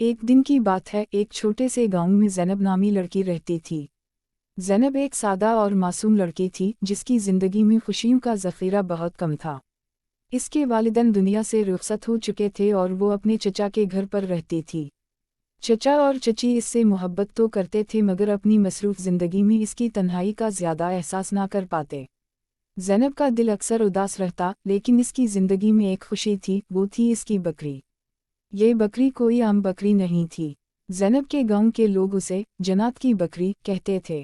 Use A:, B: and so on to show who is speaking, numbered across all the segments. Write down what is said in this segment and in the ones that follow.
A: एक दिन की बात है, एक छोटे से गांव में ज़ैनब नामी लड़की रहती थी। ज़ैनब एक सादा और मासूम लड़की थी जिसकी ज़िंदगी में खुशियों का ज़ख़ीरा बहुत कम था। इसके वालिदैन दुनिया से रुखसत हो चुके थे और वो अपने चचा के घर पर रहती थी। चचा और चची इससे मोहब्बत तो करते थे मगर अपनी मसरूफ़ ज़िंदगी में इसकी तन्हाई का ज़्यादा एहसास ना कर पाते। ज़ैनब का दिल अक्सर उदास रहता, लेकिन इसकी ज़िंदगी में एक खुशी थी, वो थी इसकी बकरी। ये बकरी कोई आम बकरी नहीं थी। ज़ैनब के गांव के लोग उसे जन्नत की बकरी कहते थे,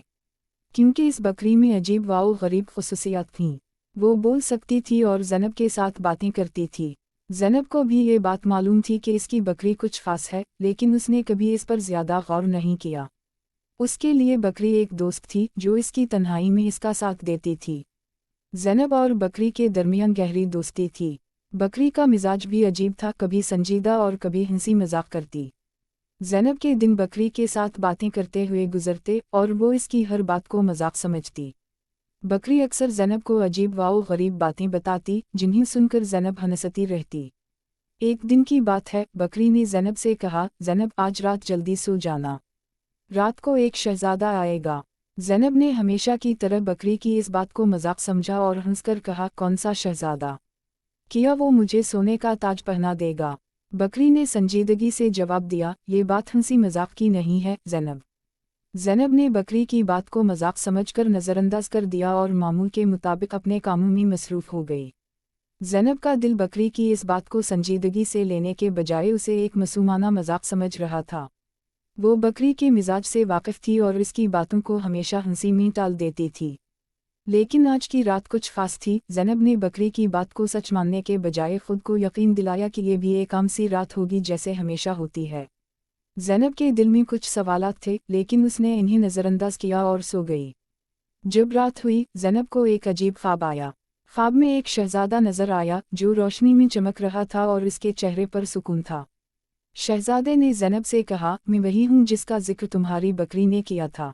A: क्योंकि इस बकरी में अजीब व गरीब खुसूसियात थीं। वो बोल सकती थी और ज़ैनब के साथ बातें करती थी। ज़ैनब को भी ये बात मालूम थी कि इसकी बकरी कुछ खास है, लेकिन उसने कभी इस पर ज़्यादा गौर नहीं किया। उसके लिए बकरी एक दोस्त थी जो इसकी तन्हाई में इसका साथ देती थी। ज़ैनब और बकरी के दरमियान गहरी दोस्ती थी। बकरी का मिजाज भी अजीब था, कभी संजीदा और कभी हंसी मजाक करती। ज़ैनब के दिन बकरी के साथ बातें करते हुए गुजरते और वो इसकी हर बात को मजाक समझती। बकरी अक्सर ज़ैनब को अजीब व गरीब बातें बताती, जिन्हें सुनकर ज़ैनब हंसती रहती। एक दिन की बात है, बकरी ने ज़ैनब से कहा, ज़ैनब आज रात जल्दी सो जाना, रात को एक शहजादा आएगा। ज़ैनब ने हमेशा की तरह बकरी की इस बात को मजाक समझा और हंसकर कहा, कौन सा शहजादा? क्या वो मुझे सोने का ताज पहना देगा? बकरी ने संजीदगी से जवाब दिया, ये बात हंसी मजाक की नहीं है ज़ैनब। ज़ैनब ने बकरी की बात को मजाक समझकर नज़रअंदाज कर दिया और मामूल के मुताबिक अपने कामों में मसरूफ़ हो गई। ज़ैनब का दिल बकरी की इस बात को संजीदगी से लेने के बजाय उसे एक मासूमाना मजाक समझ रहा था। वो बकरी के मिजाज से वाकिफ़ थी और इसकी बातों को हमेशा हंसी में टाल देती थी। लेकिन आज की रात कुछ खास थी। ज़ैनब ने बकरी की बात को सच मानने के बजाय खुद को यकीन दिलाया कि ये भी एक आम सी रात होगी जैसे हमेशा होती है। ज़ैनब के दिल में कुछ सवालात थे, लेकिन उसने इन्हें नज़रअंदाज किया और सो गई। जब रात हुई, ज़ैनब को एक अजीब ख्वाब आया। ख्वाब में एक शहजादा नजर आया जो रोशनी में चमक रहा था और इसके चेहरे पर सुकून था। शहजादे ने ज़ैनब से कहा, मैं वही हूँ जिसका जिक्र तुम्हारी बकरी ने किया था।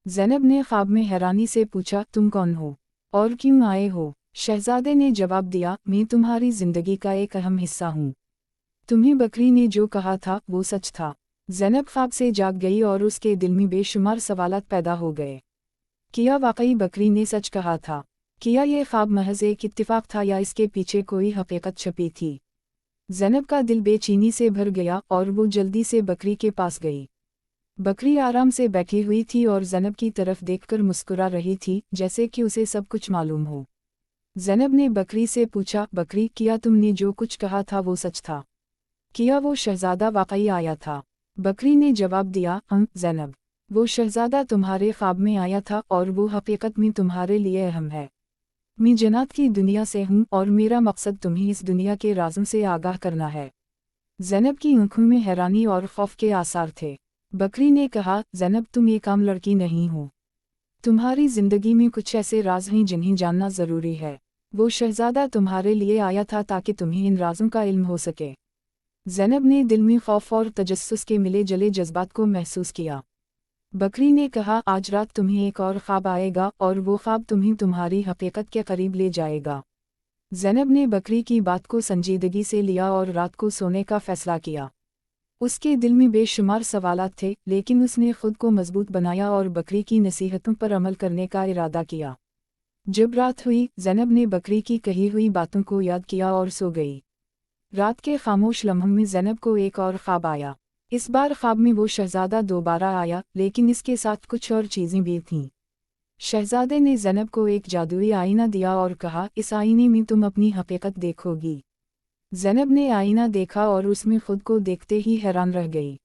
A: ज़ैनब ने ख्वाब में हैरानी से पूछा, तुम कौन हो और क्यों आए हो? शहजादे ने जवाब दिया, मैं तुम्हारी ज़िंदगी का एक अहम हिस्सा हूँ। तुम्हें बकरी ने जो कहा था वो सच था। ज़ैनब ख्वाब से जाग गई और उसके दिल में बेशुमार सवालात पैदा हो गए। क्या वाकई बकरी ने सच कहा था? क्या ये ख्वाब महज एक इत्तिफाक था या इसके पीछे कोई हकीकत छुपी थी? ज़ैनब का दिल बेचैनी से भर गया और वो जल्दी से बकरी के पास गई। बकरी आराम से बैठी हुई थी और ज़ैनब की तरफ देखकर मुस्कुरा रही थी, जैसे कि उसे सब कुछ मालूम हो। ज़ैनब ने बकरी से पूछा, बकरी, क्या तुमने जो कुछ कहा था वो सच था? क्या वो शहजादा वाकई आया था? बकरी ने जवाब दिया, ज़ैनब, वो शहजादा तुम्हारे ख्वाब में आया था और वो हकीकत में तुम्हारे लिए अहम है। मैं जन्नत की दुनिया से हूँ और मेरा मकसद तुम्हें इस दुनिया के राज़ों से आगाह करना है। ज़ैनब की आंखों में हैरानी और खौफ के आसार थे। बकरी ने कहा, ज़ैनब, तुम एक आम लड़की नहीं हो। तुम्हारी ज़िंदगी में कुछ ऐसे राज हैं जिन्हें जानना ज़रूरी है। वो शहजादा तुम्हारे लिए आया था ताकि तुम्हें इन राज़ों का इल्म हो सके। ज़ैनब ने दिल में खौफ और तजस्सुस के मिले जले जज्बात को महसूस किया। बकरी ने कहा, आज रात तुम्हें एक और ख्वाब आएगा और वो ख्वाब तुम्हें तुम्हारी हकीकत के करीब ले जाएगा। ज़ैनब ने बकरी की बात को संजीदगी से लिया और रात को सोने का फैसला किया। उसके दिल में बेशुमार सवालात थे, लेकिन उसने खुद को मजबूत बनाया और बकरी की नसीहतों पर अमल करने का इरादा किया। जब रात हुई, ज़ैनब ने बकरी की कही हुई बातों को याद किया और सो गई। रात के खामोश लम्हों में ज़ैनब को एक और ख्वाब आया। इस बार ख्वाब में वो शहजादा दोबारा आया, लेकिन इसके साथ कुछ और चीज़ें भी थीं। शहजादे ने ज़ैनब को एक जादुई आईना दिया और कहा, इस आईने में तुम अपनी हकीकत देखोगी। ज़ैनब ने आईना देखा और उसमें खुद को देखते ही हैरान रह गई।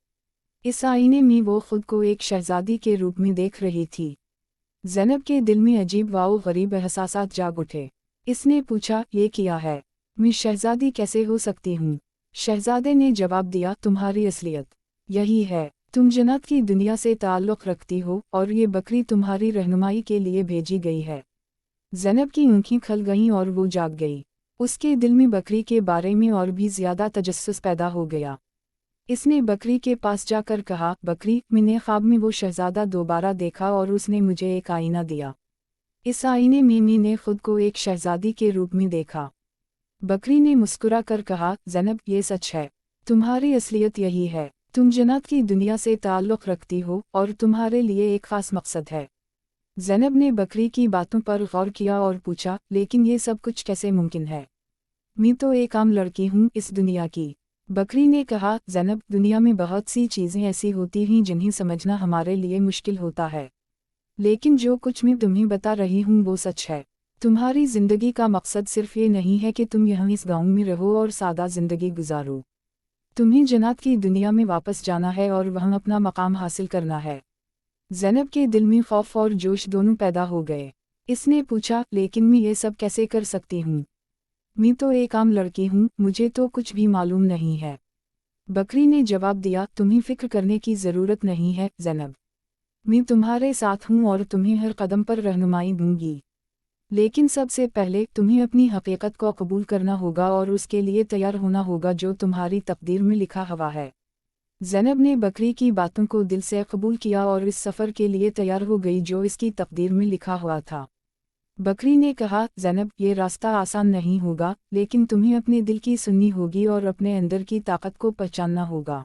A: इस आईने में वो खुद को एक शहजादी के रूप में देख रही थी। ज़ैनब के दिल में अजीब व गरीब एहसासात जाग उठे। इसने पूछा, ये क्या है? मैं शहजादी कैसे हो सकती हूँ? शहजादे ने जवाब दिया, तुम्हारी असलियत यही है। तुम जन्नत की दुनिया से ताल्लुक़ रखती हो और ये बकरी तुम्हारी रहनुमाई के लिए भेजी गई है। ज़ैनब की आँखें खल गईं और वो जाग गई। उसके दिल में बकरी के बारे में और भी ज़्यादा तजस्सुस पैदा हो गया। इसने बकरी के पास जाकर कहा, बकरी, मैंने ख्वाब में वो शहजादा दोबारा देखा और उसने मुझे एक आईना दिया। इस आईने में मैंने खुद को एक शहजादी के रूप में देखा। बकरी ने मुस्कुरा कर कहा, ज़ैनब, ये सच है। तुम्हारी असलियत यही है। तुम जन्नत की दुनिया से ताल्लुक़ रखती हो और तुम्हारे लिए एक ख़ास मकसद है। ज़ैनब ने बकरी की बातों पर गौर किया और पूछा, लेकिन ये सब कुछ कैसे मुमकिन है? मैं तो एक आम लड़की हूँ इस दुनिया की। बकरी ने कहा, ज़ैनब, दुनिया में बहुत सी चीज़ें ऐसी होती हैं जिन्हें समझना हमारे लिए मुश्किल होता है, लेकिन जो कुछ मैं तुम्हें बता रही हूँ वो सच है। तुम्हारी ज़िंदगी का मकसद सिर्फ ये नहीं है कि तुम यहाँ इस गाँव में रहो और सादा ज़िंदगी गुजारो। तुम्हें जन्नत की दुनिया में वापस जाना है और वहाँ अपना मकाम हासिल करना है। ज़ैनब के दिल में खौफ और जोश दोनों पैदा हो गए। इसने पूछा, लेकिन मैं ये सब कैसे कर सकती हूँ? मैं तो एक आम लड़की हूँ, मुझे तो कुछ भी मालूम नहीं है। बकरी ने जवाब दिया, तुम्हें फिक्र करने की ज़रूरत नहीं है ज़ैनब। मैं तुम्हारे साथ हूँ और तुम्हें हर कदम पर रहनुमाई दूंगी। लेकिन सबसे पहले तुम्हें अपनी हकीकत को कबूल करना होगा और उसके लिए तैयार होना होगा जो तुम्हारी तकदीर में लिखा हुआ है। ज़ैनब ने बकरी की बातों को दिल से कबूल किया और इस सफ़र के लिए तैयार हो गई जो इसकी तकदीर में लिखा हुआ था। बकरी ने कहा, ज़ैनब, ये रास्ता आसान नहीं होगा, लेकिन तुम्हें अपने दिल की सुननी होगी और अपने अंदर की ताकत को पहचानना होगा।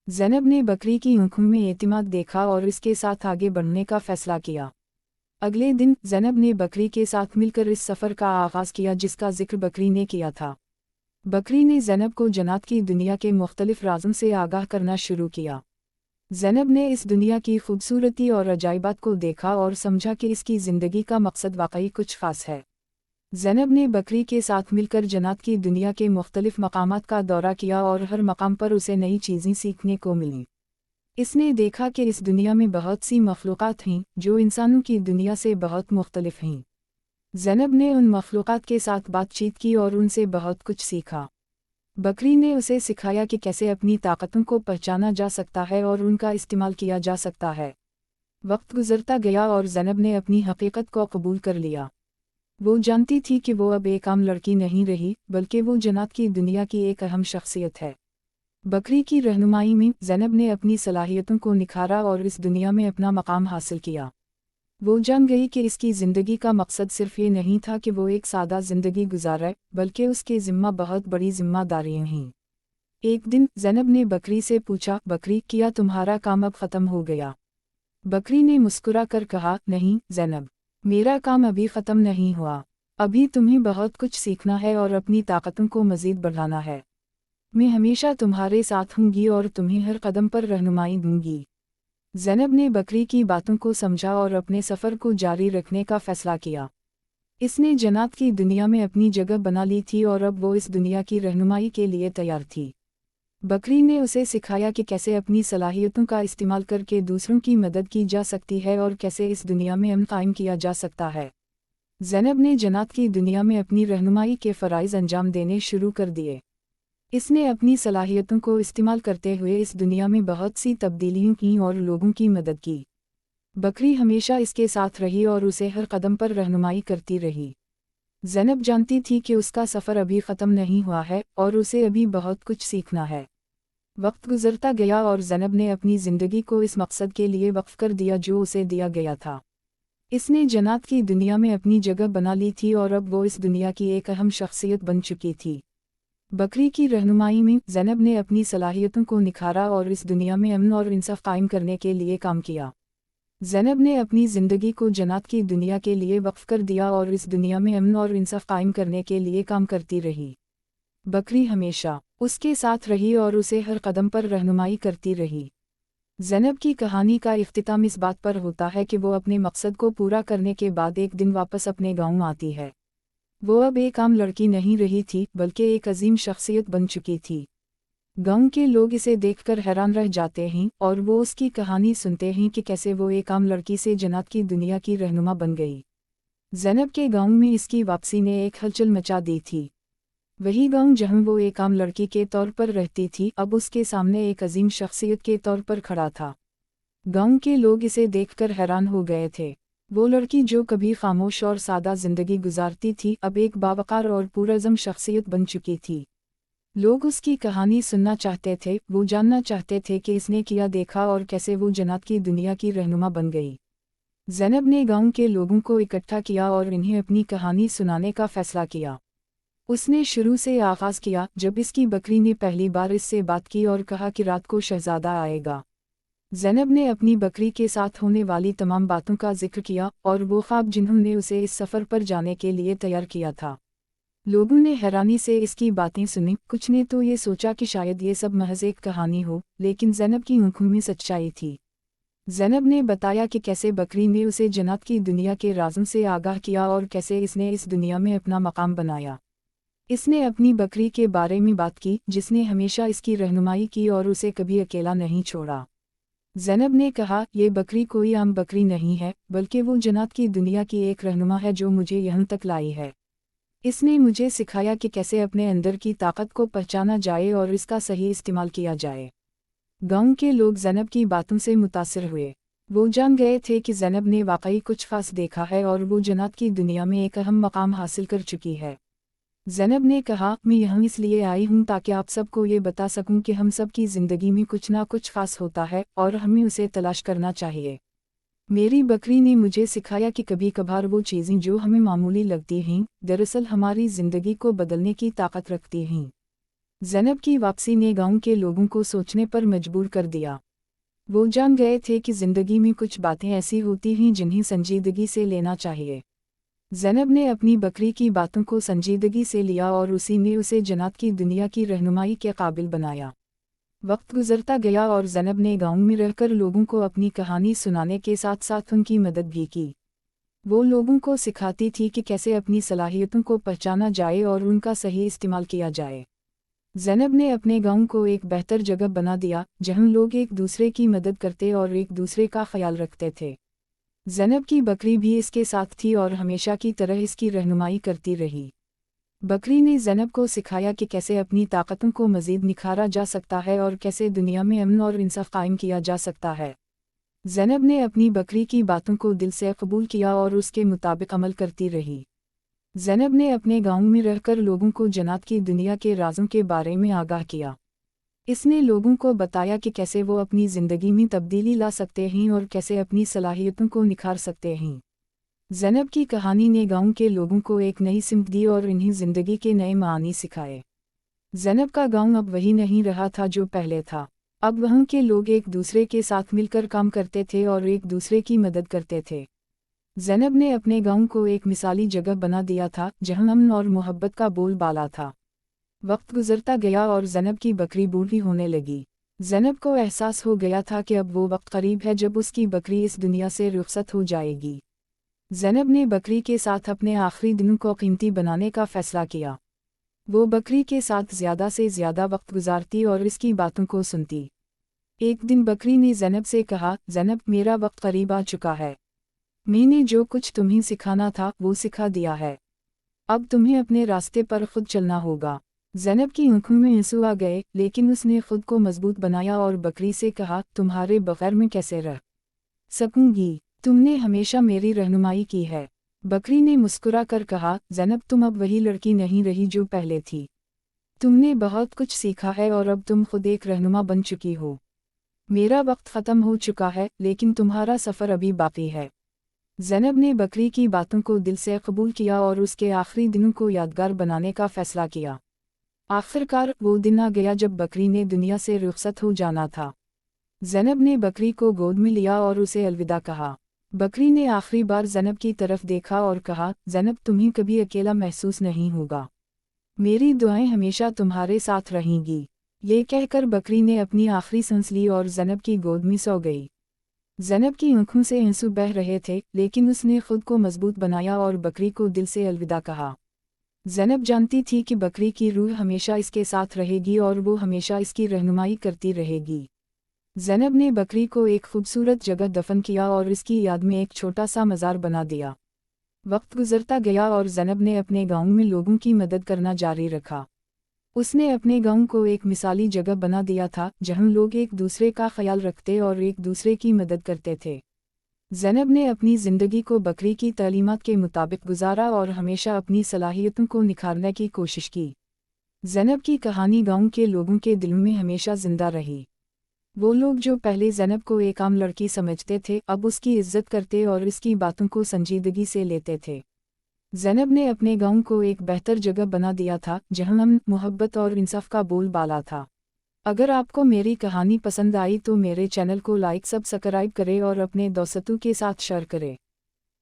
A: ज़ैनब ने बकरी की आंखों में एतमाद देखा और इसके साथ आगे बढ़ने का फ़ैसला किया। अगले दिन ज़ैनब ने बकरी के साथ मिलकर इस सफ़र का आगाज़ किया जिसका जिक्र बकरी ने किया था। बकरी ने ज़ैनब को जन्नत की दुनिया के मुख्तलिफ राज़ों से आगाह करना शुरू किया। ज़ैनब ने इस दुनिया की खूबसूरती और अजाइबात को देखा और समझा कि इसकी ज़िंदगी का मकसद वाकई कुछ ख़ास है। ज़ैनब ने बकरी के साथ मिलकर जन्नत की दुनिया के मुख्तलिफ मकामात का दौरा किया और हर मकाम पर उसे नई चीज़ें सीखने को मिलीं। इसने देखा कि इस दुनिया में बहुत सी मखलूक़ात हैं जो इंसानों की दुनिया से बहुत मुख्तलिफ हैं। ज़ैनब ने उन मखलूक़ात के साथ बातचीत की और उनसे बहुत कुछ सीखा। बकरी ने उसे सिखाया कि कैसे अपनी ताकतों को पहचाना जा सकता है और उनका इस्तेमाल किया जा सकता है। वक्त गुजरता गया और ज़ैनब ने अपनी हकीकत को कबूल कर लिया। वो जानती थी कि वो अब एक आम लड़की नहीं रही, बल्कि वो जन्नत की दुनिया की एक अहम शख्सियत है। बकरी की रहनुमाई में ज़ैनब ने अपनी सलाहियतों को निखारा और इस दुनिया में अपना मकाम हासिल किया। वो जान गई कि इसकी ज़िंदगी का मकसद सिर्फ ये नहीं था कि वो एक सादा ज़िंदगी गुजारे, बल्कि उसके ज़िम्मा बहुत बड़ी ज़िम्मेदारियाँ हैं। एक दिन ज़ैनब ने बकरी से पूछा, बकरी, क्या तुम्हारा काम अब ख़त्म हो गया? बकरी ने मुस्कुरा कर कहा, नहीं ज़ैनब, मेरा काम अभी ख़त्म नहीं हुआ। अभी तुम्हें बहुत कुछ सीखना है और अपनी ताकतों को मज़ीद बढ़ाना है। मैं हमेशा तुम्हारे साथ हूँगी और तुम्हें हर कदम पर रहनुमाई दूंगी। ज़ैनब ने बकरी की बातों को समझा और अपने सफ़र को जारी रखने का फ़ैसला किया। इसने जन्नत की दुनिया में अपनी जगह बना ली थी और अब वो इस दुनिया की रहनुमाई के लिए तैयार थी। बकरी ने उसे सिखाया कि कैसे अपनी सलाहियतों का इस्तेमाल करके दूसरों की मदद की जा सकती है और कैसे इस दुनिया में अमन कायम किया जा सकता है। ज़ैनब ने जन्नत की दुनिया में अपनी रहनुमाई के फ़राइज़ अंजाम देने शुरू कर दिए। इसने अपनी सलाहियतों को इस्तेमाल करते हुए इस दुनिया में बहुत सी तब्दीलियाँ की और लोगों की मदद की। बकरी हमेशा इसके साथ रही और उसे हर कदम पर रहनुमाई करती रही। ज़ैनब जानती थी कि उसका सफ़र अभी ख़त्म नहीं हुआ है और उसे अभी बहुत कुछ सीखना है। वक्त गुजरता गया और ज़ैनब ने अपनी ज़िंदगी को इस मकसद के लिए वक्फ कर दिया जो उसे दिया गया था। इसने जन्नत की दुनिया में अपनी जगह बना ली थी और अब वो इस दुनिया की एक अहम शख्सियत बन चुकी थी। बकरी की रहनुमाई में ज़ैनब ने अपनी सलाहियतों को निखारा और इस दुनिया में अमन और इंसाफ कायम करने के लिए काम किया। ज़ैनब ने अपनी ज़िंदगी को जन्नत की दुनिया के लिए वक्फ कर दिया और इस दुनिया में अमन और इंसाफ कायम करने के लिए काम करती रही। बकरी हमेशा उसके साथ रही और उसे हर कदम पर रहनुमाई करती रही। ज़ैनब की कहानी का इख्तिताम इस बात पर होता है कि वो अपने मकसद को पूरा करने के बाद एक दिन वापस अपने गाँव आती है। वो अब एक आम लड़की नहीं रही थी, बल्कि एक अजीम शख्सियत बन चुकी थी। गाँव के लोग इसे देखकर हैरान रह जाते हैं और वो उसकी कहानी सुनते हैं कि कैसे वो एक आम लड़की से जन्नत की दुनिया की रहनुमा बन गई। ज़ैनब के गाँव में इसकी वापसी ने एक हलचल मचा दी थी। वही गाँव जहाँ वो एक आम लड़की के तौर पर रहती थी, अब उसके सामने एक अजीम शख्सियत के तौर पर खड़ा था। गाँव के लोग इसे देखकर हैरान हो गए थे। वो लड़की जो कभी खामोश और सादा ज़िंदगी गुजारती थी, अब एक बावकार और पुरअज़म शख्सियत बन चुकी थी। लोग उसकी कहानी सुनना चाहते थे, वो जानना चाहते थे कि इसने क्या देखा और कैसे वो जन्नत की दुनिया की रहनुमा बन गई। ज़ैनब ने गाँव के लोगों को इकट्ठा किया और इन्हें अपनी कहानी सुनाने का फ़ैसला किया। اس نے شروع سے آغاز کیا جب اس کی بکری نے پہلی بار اس سے بات کی اور کہا کہ رات کو شہزادہ آئے گا۔ زینب نے اپنی بکری کے ساتھ ہونے والی تمام باتوں کا ذکر کیا اور وہ خواب جنہوں نے اسے اس سفر پر جانے کے لیے تیار کیا تھا۔ لوگوں نے حیرانی سے اس کی باتیں سنی، کچھ نے تو یہ سوچا کہ شاید یہ سب محض ایک کہانی ہو، لیکن زینب کی آنکھوں میں سچائی تھی۔ زینب نے بتایا کہ کیسے بکری نے اسے جنات کی دنیا کے رازوں سے آگاہ کیا اور کیسے اس نے اس دنیا میں اپنا مقام بنایا۔ اس نے اپنی بکری کے بارے میں بات کی جس نے ہمیشہ اس کی رہنمائی کی اور اسے کبھی اکیلا نہیں چھوڑا۔ زینب نے کہا، یہ بکری کوئی عام بکری نہیں ہے، بلکہ وہ جنات کی دنیا کی ایک رہنما ہے جو مجھے یہاں تک لائی ہے۔ اس نے مجھے سکھایا کہ کیسے اپنے اندر کی طاقت کو پہچانا جائے اور اس کا صحیح استعمال کیا جائے۔ گاؤں کے لوگ زینب کی باتوں سے متاثر ہوئے۔ وہ جان گئے تھے کہ زینب نے واقعی کچھ خاص دیکھا ہے اور وہ جنات کی دنیا میں ایک اہم مقام حاصل کر چکی ہے۔ زینب نے کہا، میں یہاں اس لیے آئی ہوں تاکہ آپ سب کو یہ بتا سکوں کہ ہم سب کی زندگی میں کچھ نہ کچھ خاص ہوتا ہے اور ہمیں اسے تلاش کرنا چاہیے۔ میری بکری نے مجھے سکھایا کہ کبھی کبھار وہ چیزیں جو ہمیں معمولی لگتی ہیں، دراصل ہماری زندگی کو بدلنے کی طاقت رکھتی ہیں۔ زینب کی واپسی نے گاؤں کے لوگوں کو سوچنے پر مجبور کر دیا۔ وہ جان گئے تھے کہ زندگی میں کچھ باتیں ایسی ہوتی ہیں جنہیں سنجیدگی سے لینا چاہیے۔ زینب نے اپنی بکری کی باتوں کو سنجیدگی سے لیا اور اسی نے اسے جنات کی دنیا کی رہنمائی کے قابل بنایا۔ وقت گزرتا گیا اور زینب نے گاؤں میں رہ کر لوگوں کو اپنی کہانی سنانے کے ساتھ ساتھ ان کی مدد بھی کی۔ وہ لوگوں کو سکھاتی تھی کہ کیسے اپنی صلاحیتوں کو پہچانا جائے اور ان کا صحیح استعمال کیا جائے۔ زینب نے اپنے گاؤں کو ایک بہتر جگہ بنا دیا جہاں لوگ ایک دوسرے کی مدد کرتے اور ایک دوسرے کا خیال رکھتے تھے۔ زینب کی بکری بھی اس کے ساتھ تھی اور ہمیشہ کی طرح اس کی رہنمائی کرتی رہی۔ بکری نے زینب کو سکھایا کہ کیسے اپنی طاقتوں کو مزید نکھارا جا سکتا ہے اور کیسے دنیا میں امن اور انصاف قائم کیا جا سکتا ہے۔ زینب نے اپنی بکری کی باتوں کو دل سے قبول کیا اور اس کے مطابق عمل کرتی رہی۔ زینب نے اپنے گاؤں میں رہ کر لوگوں کو جنات کی دنیا کے رازوں کے بارے میں آگاہ کیا۔ اس نے لوگوں کو بتایا کہ کیسے وہ اپنی زندگی میں تبدیلی لا سکتے ہیں اور کیسے اپنی صلاحیتوں کو نکھار سکتے ہیں۔ زینب کی کہانی نے گاؤں کے لوگوں کو ایک نئی سمت دی اور انہیں زندگی کے نئے معانی سکھائے۔ زینب کا گاؤں اب وہی نہیں رہا تھا جو پہلے تھا۔ اب وہاں کے لوگ ایک دوسرے کے ساتھ مل کر کام کرتے تھے اور ایک دوسرے کی مدد کرتے تھے۔ زینب نے اپنے گاؤں کو ایک مثالی جگہ بنا دیا تھا جہاں امن اور محبت کا بول بالا تھا۔ وقت گزرتا گیا اور زینب کی بکری بوڑھی ہونے لگی۔ زینب کو احساس ہو گیا تھا کہ اب وہ وقت قریب ہے جب اس کی بکری اس دنیا سے رخصت ہو جائے گی۔ زینب نے بکری کے ساتھ اپنے آخری دنوں کو قیمتی بنانے کا فیصلہ کیا۔ وہ بکری کے ساتھ زیادہ سے زیادہ وقت گزارتی اور اس کی باتوں کو سنتی۔ ایک دن بکری نے زینب سے کہا، زینب، میرا وقت قریب آ چکا ہے۔ میں نے جو کچھ تمہیں سکھانا تھا وہ سکھا دیا ہے۔ اب تمہیں اپنے راستے پر خود چلنا ہوگا۔ زینب کی آنکھوں میں آنسو آ گئے، لیکن اس نے خود کو مضبوط بنایا اور بکری سے کہا، تمہارے بغیر میں کیسے رہ سکوں گی؟ تم نے ہمیشہ میری رہنمائی کی ہے۔ بکری نے مسکرا کر کہا، زینب، تم اب وہی لڑکی نہیں رہی جو پہلے تھی۔ تم نے بہت کچھ سیکھا ہے اور اب تم خود ایک رہنما بن چکی ہو۔ میرا وقت ختم ہو چکا ہے، لیکن تمہارا سفر ابھی باقی ہے۔ زینب نے بکری کی باتوں کو دل سے قبول کیا اور اس کے آخری دنوں کو یادگار بنانے کا فیصلہ کیا۔ آخرکار وہ دن آ گیا جب بکری نے دنیا سے رخصت ہو جانا تھا۔ زینب نے بکری کو گود میں لیا اور اسے الوداع کہا۔ بکری نے آخری بار زینب کی طرف دیکھا اور کہا، زینب، تمہیں کبھی اکیلا محسوس نہیں ہوگا۔ میری دعائیں ہمیشہ تمہارے ساتھ رہیں گی۔ یہ کہہ کر بکری نے اپنی آخری سانس لی اور زینب کی گود میں سو گئی۔ زینب کی آنکھوں سے آنسو بہہ رہے تھے، لیکن اس نے خود کو مضبوط بنایا اور بکری کو دل سے الوداع کہا۔ زینب جانتی تھی کہ بکری کی روح ہمیشہ اس کے ساتھ رہے گی اور وہ ہمیشہ اس کی رہنمائی کرتی رہے گی۔ زینب نے بکری کو ایک خوبصورت جگہ دفن کیا اور اس کی یاد میں ایک چھوٹا سا مزار بنا دیا۔ وقت گزرتا گیا اور زینب نے اپنے گاؤں میں لوگوں کی مدد کرنا جاری رکھا۔ اس نے اپنے گاؤں کو ایک مثالی جگہ بنا دیا تھا جہاں لوگ ایک دوسرے کا خیال رکھتے اور ایک دوسرے کی مدد کرتے تھے۔ زینب نے اپنی زندگی کو بکری کی تعلیمات کے مطابق گزارا اور ہمیشہ اپنی صلاحیتوں کو نکھارنے کی کوشش کی۔ زینب کی کہانی گاؤں کے لوگوں کے دلوں میں ہمیشہ زندہ رہی۔ وہ لوگ جو پہلے زینب کو ایک عام لڑکی سمجھتے تھے اب اس کی عزت کرتے اور اس کی باتوں کو سنجیدگی سے لیتے تھے۔ ज़ैनब ने अपने गांव को एक बेहतर जगह बना दिया था जहां अमन, मोहब्बत और इंसाफ का बोलबाला था। अगर आपको मेरी कहानी पसंद आई तो मेरे चैनल को लाइक सब्सक्राइब करें और अपने दोस्तों के साथ शेयर करें।